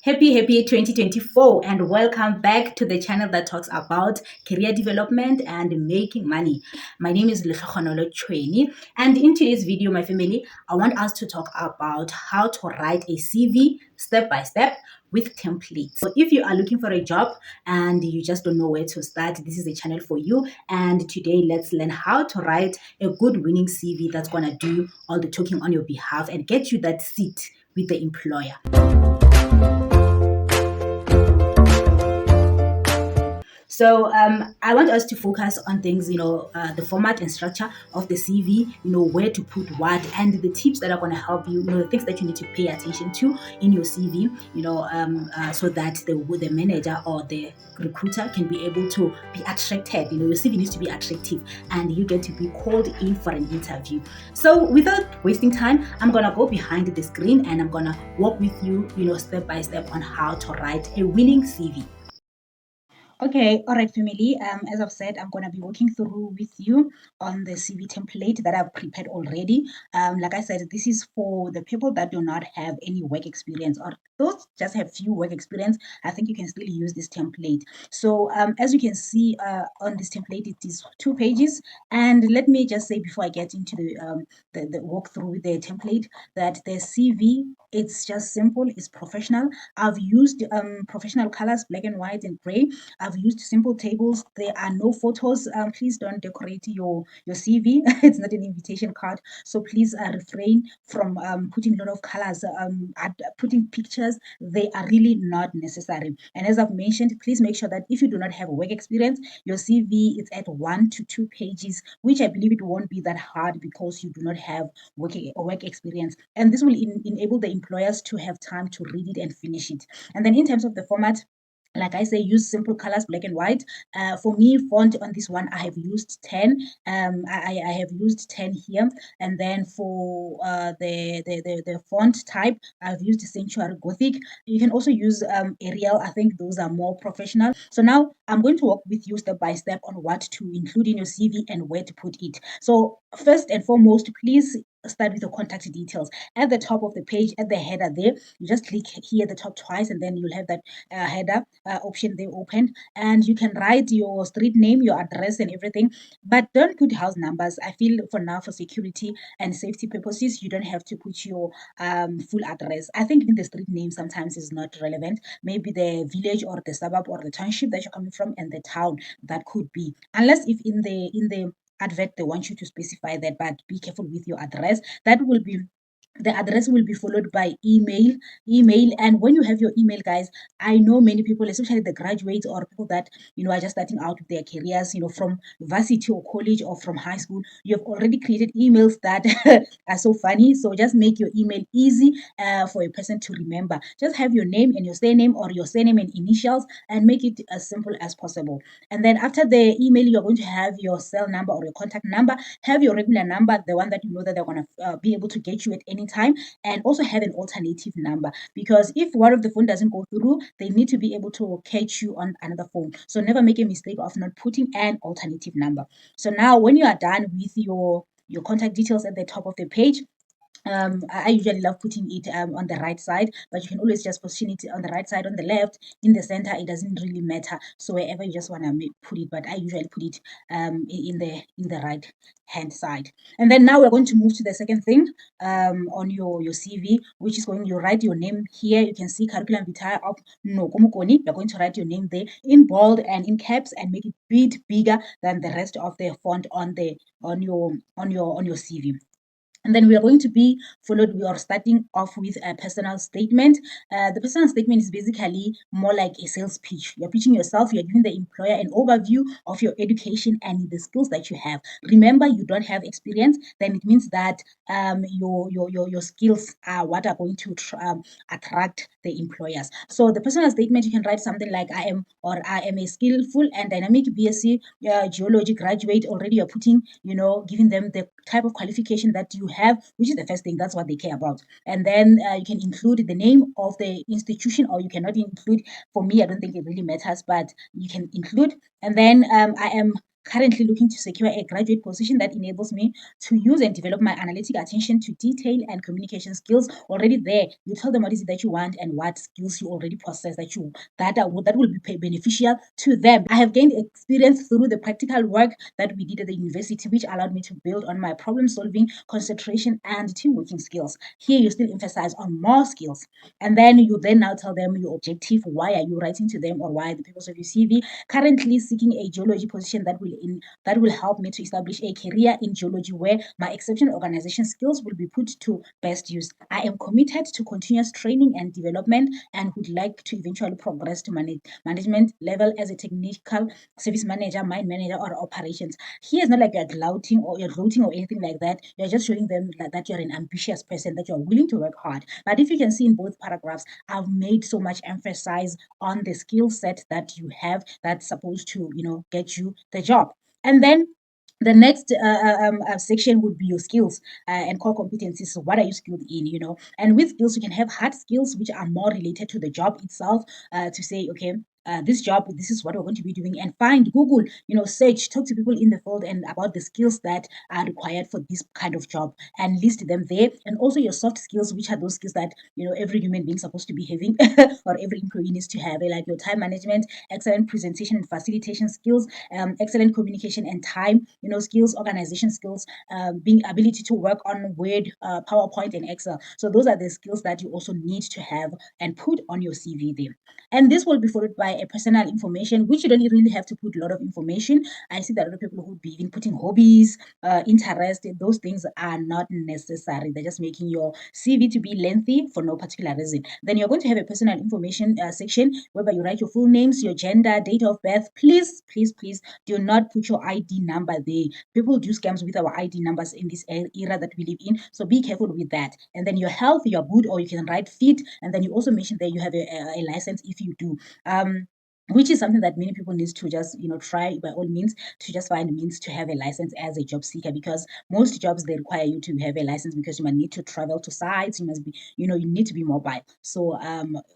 Happy 2024 and welcome back to the channel that talks about career development and making money. My name is Letlhogonolo Chweni, and in today's video, my family, I want us to talk about how to write a CV step by step with templates. So if you are looking for a job and you just don't know where to start, this is the channel for you. And today let's learn how to write a good winning CV that's going to do all the talking on your behalf and get you that seat with the employer. So I want us to focus on things, the format and structure of the CV, where to put what, and the tips that are going to help you, the things that you need to pay attention to in your CV, so that the manager or the recruiter can be able to be attracted. Your CV needs to be attractive and you get to be called in for an interview. So without wasting time, I'm going to go behind the screen and I'm going to walk with you, step by step on how to write a winning CV. Okay, all right, family. As I've said, I'm going to be walking through with you on the CV template that I've prepared already. Like I said, this is for the people that do not have any work experience or those just have few work experience. I think you can still use this template. So as you can see on this template, it is 2 pages. And let me just say before I get into the walkthrough with the template that the CV, it's just simple, it's professional. I've used professional colors, black and white and gray. I've used simple tables. There are no photos. Please don't decorate your CV. It's not an invitation card. So please refrain from putting a lot of colors, putting pictures. They are really not necessary. And as I've mentioned, please make sure that if you do not have work experience, your CV is at 1 to 2 pages, which I believe it won't be that hard because you do not have work experience. And this will enable the employers to have time to read it and finish it. And then in terms of the format, like I say, use simple colors, black and white. For me, font on this one, I have used 10. I have used 10 here. And then for the font type, I've used Sanctuary Gothic. You can also use Arial. I think those are more professional. So now I'm going to walk with you step by step on what to include in your CV and where to put it. So first and foremost, please start with the contact details. At the top of the page, at the header there, you just click here at the top twice and then you'll have that header option there opened, and you can write your street name, your address and everything, but don't put house numbers. I feel for now, for security and safety purposes, you don't have to put your full address. I think in the street name sometimes is not relevant. Maybe the village or the suburb or the township that you're coming from and the town, that could be, unless if in the advert they want you to specify that, but be careful with your address. That will be, the address will be followed by email. And when you have your email, guys, I know many people, especially the graduates or people that are just starting out with their careers, from varsity or college or from high school, you have already created emails that are so funny. So just make your email easy for a person to remember. Just have your name and your surname, or your surname and initials, and make it as simple as possible. And then after the email, you're going to have your cell number or your contact number. Have your regular number, the one that you know that they're going to be able to get you at any time, and also have an alternative number, because if one of the phone doesn't go through, they need to be able to catch you on another phone. So never make a mistake of not putting an alternative number. So now when you are done with your contact details at the top of the page, I usually love putting it on the right side, but you can always just position it on the right side, on the left, in the center. It doesn't really matter. So wherever you just want to put it, but I usually put it in the right hand side. And then now we're going to move to the second thing on your CV, which is you write your name here. You can see curriculum vitae of Nokomukoni. You're going to write your name there in bold and in caps and make it a bit bigger than the rest of the font on your CV. And then we are going to be followed, we are starting off with a personal statement. The personal statement is basically more like a sales pitch. You're pitching yourself, you're giving the employer an overview of your education and the skills that you have. Remember, you don't have experience, then it means that your skills are what are going to attract the employers. So the personal statement, you can write something like, I am a skillful and dynamic BSc geology graduate. Already you're putting, giving them the type of qualification that you have, which is the first thing. That's what they care about. And then you can include the name of the institution, or you cannot include. For me, I don't think it really matters, but you can include. And then I am currently looking to secure a graduate position that enables me to use and develop my analytic attention to detail and communication skills. Already there, you tell them what is it that you want and what skills you already possess that will be beneficial to them. I have gained experience through the practical work that we did at the university, which allowed me to build on my problem solving, concentration, and team working skills. Here, you still emphasize on more skills. And then you then now tell them your objective, why are you writing to them, or why the purpose of your CV. Currently seeking a geology position that will help me to establish a career in geology where my exceptional organization skills will be put to best use. I am committed to continuous training and development and would like to eventually progress to management level as a technical service manager, mine manager, or operations. Here, it's not like you're gloating or anything like that. You're just showing them that you're an ambitious person, that you're willing to work hard. But if you can see in both paragraphs, I've made so much emphasis on the skill set that you have that's supposed to, get you the job. And then the next section would be your skills and core competencies. So what are you skilled in, And with skills, you can have hard skills, which are more related to the job itself, to say, okay, this job, this is what we're going to be doing, and find, Google, search, talk to people in the field and about the skills that are required for this kind of job and list them there. And also your soft skills, which are those skills that, every human being is supposed to be having or every employee needs to have, like your time management, excellent presentation and facilitation skills, excellent communication and time, skills, organization skills, being ability to work on Word, PowerPoint, and Excel. So those are the skills that you also need to have and put on your CV there. And this will be followed by a personal information, which you don't really have to put a lot of information. I see that a lot of people who be even putting hobbies, interest, those things are not necessary. They're just making your CV to be lengthy for no particular reason. Then you're going to have a personal information section whereby you write your full names, your gender, date of birth. Please, please, please do not put your ID number there. People do scams with our ID numbers in this era that we live in. So be careful with that. And then your health, your good, or you can write fit. And then you also mention that you have a license if you do. Which is something that many people need to just, try by all means to just find means to have a license as a job seeker, because most jobs, they require you to have a license because you might need to travel to sites. You must be, you need to be mobile. So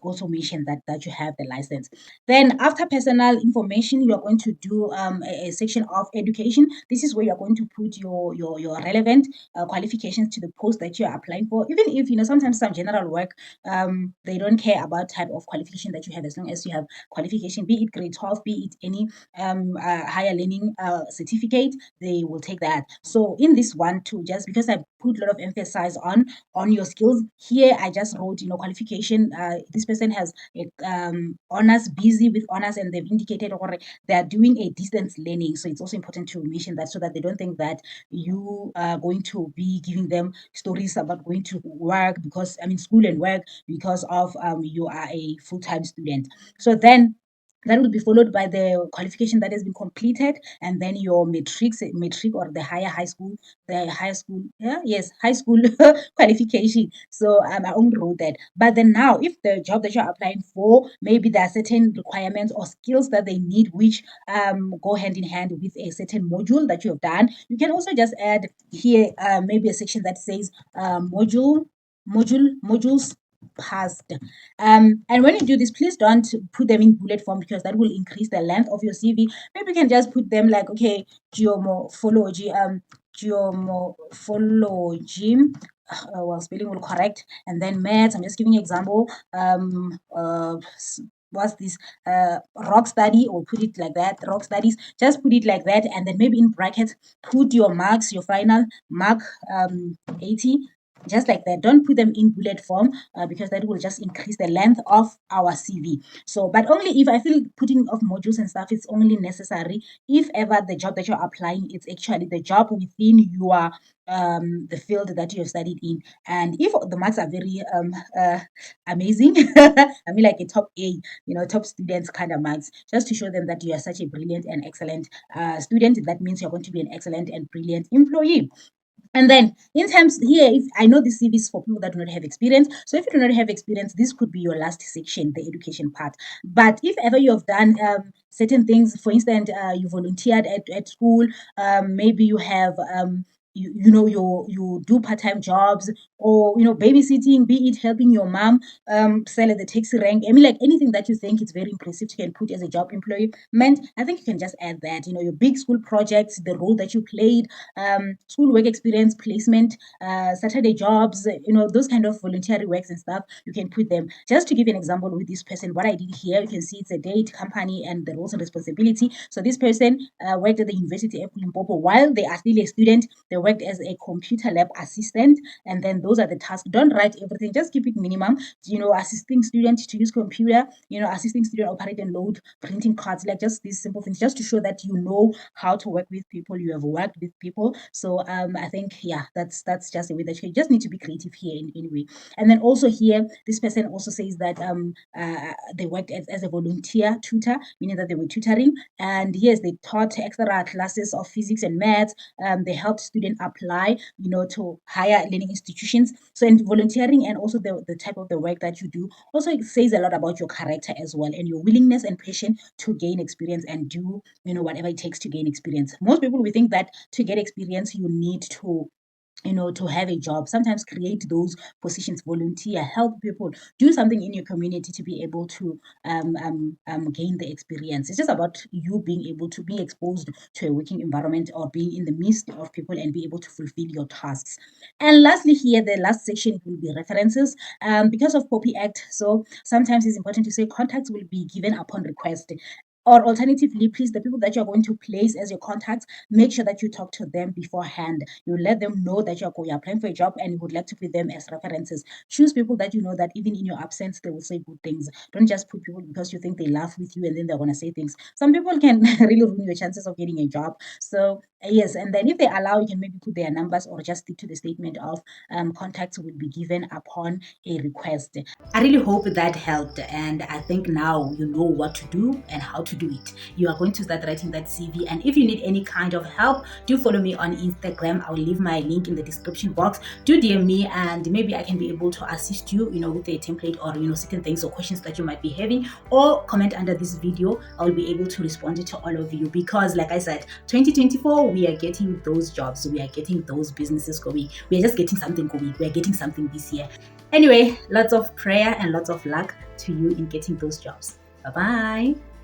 also mention that you have the license. Then after personal information, you are going to do a section of education. This is where you're going to put your relevant qualifications to the post that you're applying for. Even if, sometimes some general work, they don't care about type of qualification that you have, as long as you have qualification, be it grade 12, be it any higher learning certificate, they will take that. So in this one too, just because I put a lot of emphasis on your skills here, I just wrote, qualification. This person has honors, busy with honors, and they've indicated or they're doing a distance learning. So it's also important to mention that, so that they don't think that you are going to be giving them stories about going to work because, school and work, because of you are a full-time student. So then that will be followed by the qualification that has been completed, and then your matric or the higher school, yes, high school qualification. So I only wrote that. But then now, if the job that you're applying for, maybe there are certain requirements or skills that they need, which go hand in hand with a certain module that you have done, you can also just add here maybe a section that says modules passed. And when you do this, please don't put them in bullet form, because that will increase the length of your CV. Maybe you can just put them like, okay, geomorphology, well, spelling will correct, and then maths. I'm just giving an example. What's this? Rock study, or put it like that. Rock studies. Just put it like that, and then maybe in brackets put your marks, your final mark, 80. Just like that. Don't put them in bullet form, because that will just increase the length of our CV. So, but only if I feel putting of modules and stuff is only necessary if ever the job that you're applying, it's actually the job within your the field that you have studied in. And if the marks are very amazing, like a top A, top students kind of marks, just to show them that you are such a brilliant and excellent student, that means you're going to be an excellent and brilliant employee. And then in terms here, if I know this CV is for people that do not have experience. So if you do not have experience, this could be your last section, the education part. But if ever you have done certain things, for instance, you volunteered at school, maybe you have you do part-time jobs, or babysitting, be it helping your mom sell at the taxi rank. I mean, like anything that you think is very impressive you can put as a job employment. I think you can just add that. Your big school projects, the role that you played, school work experience, placement, Saturday jobs, those kind of voluntary works and stuff. You can put them. Just to give you an example with this person, what I did here, you can see it's a date, company, and the roles and responsibility. So this person worked at the University of Limpopo while they are still a student. They worked as a computer lab assistant, and then those are the tasks. Don't write everything, just keep it minimum. Assisting students to use computer, assisting student operate and load printing cards, like just these simple things, just to show that you know how to work with people, you have worked with people. So I think, yeah, that's just a way that you just need to be creative here in any way. And then also here, this person also says that they worked as a volunteer tutor, meaning that they were tutoring, and yes, they taught extra classes of physics and maths. They helped students apply, to higher learning institutions. So in volunteering, and also the type of the work that you do, also it says a lot about your character as well, and your willingness and passion to gain experience and do, whatever it takes to gain experience. Most people, we think that to get experience, you need to have a job. Sometimes create those positions, volunteer, help people, do something in your community to be able to gain the experience. It's just about you being able to be exposed to a working environment, or being in the midst of people and be able to fulfill your tasks. And lastly, here, the last section will be references. Because of Poppy Act, so sometimes it's important to say contacts will be given upon request. Or alternatively, please, the people that you're going to place as your contacts, make sure that you talk to them beforehand. You let them know that you're applying for a job and you would like to put them as references. Choose people that you know that even in your absence, they will say good things. Don't just put people because you think they laugh with you and then they're going to say things. Some people can really ruin your chances of getting a job. So, yes, and then if they allow, you can maybe put their numbers, or just stick to the statement of contacts will be given upon a request. I really hope that helped, and I think now you know what to do and how to do it. You are going to start writing that CV, and if you need any kind of help, do follow me on Instagram. I'll leave my link in the description box. Do DM me, and maybe I can be able to assist you, with a template, or certain things or questions that you might be having, or comment under this video. I'll be able to respond to all of you, because like I said, 2024, we are getting those jobs, we are getting those businesses going, we are just getting something going, we are getting something this year. Anyway, lots of prayer and lots of luck to you in getting those jobs. Bye bye.